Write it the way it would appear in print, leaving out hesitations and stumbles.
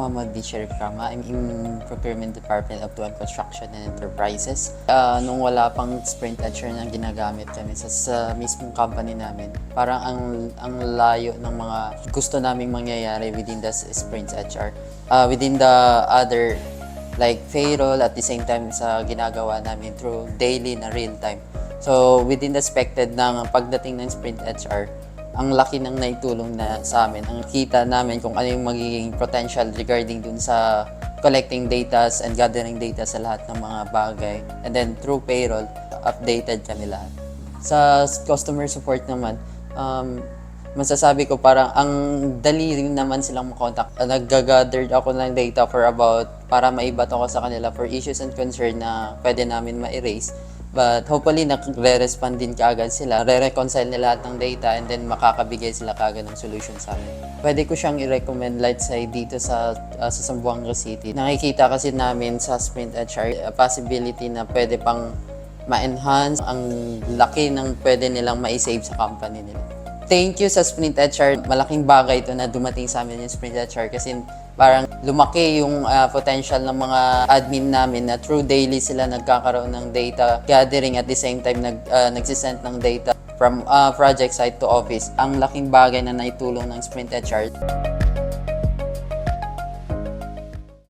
Muhammad B. Sharif Rama. I'm in Procurement Department of Tuan Construction and Enterprises. Nung wala pang Sprint HR na ginagamit kami sa mismong company namin, parang ang layo ng mga gusto naming mangyayari within the Sprint HR. Within the other like payroll, at the same time sa ginagawa namin through daily na real time. So within the expected ng pagdating ng Sprint HR, ang laki ng naitulong na sa amin. Ang kita namin kung ano yung magiging potential regarding dun sa collecting data and gathering data sa lahat ng mga bagay. And then through payroll, updated kami lahat. Sa customer support naman, masasabi ko parang ang dali rin naman silang makontak. Nag-gather ako ng data for about, para maibat ako sa kanila for issues and concern na pwede namin ma-erase. But hopefully, nagre-respond din kaagad sila. Re-reconcile nila lahat ng data and then makakabigay sila kaagad ng solution sa amin. Pwede ko siyang i-recommend let's say dito sa Zamboanga City. Nakikita kasi namin sa Sprint HR possibility na pwede pang ma-enhance ang laki ng pwede nilang ma-save sa company nila. Thank you sa Sprint HR. Malaking bagay ito na dumating sa amin yung Sprint HR kasi parang lumaki yung potential ng mga admin namin na through daily sila nagkakaroon ng data gathering, at the same time nagsisend ng data from project site to office. Ang laking bagay na naitulong ng Sprint HR.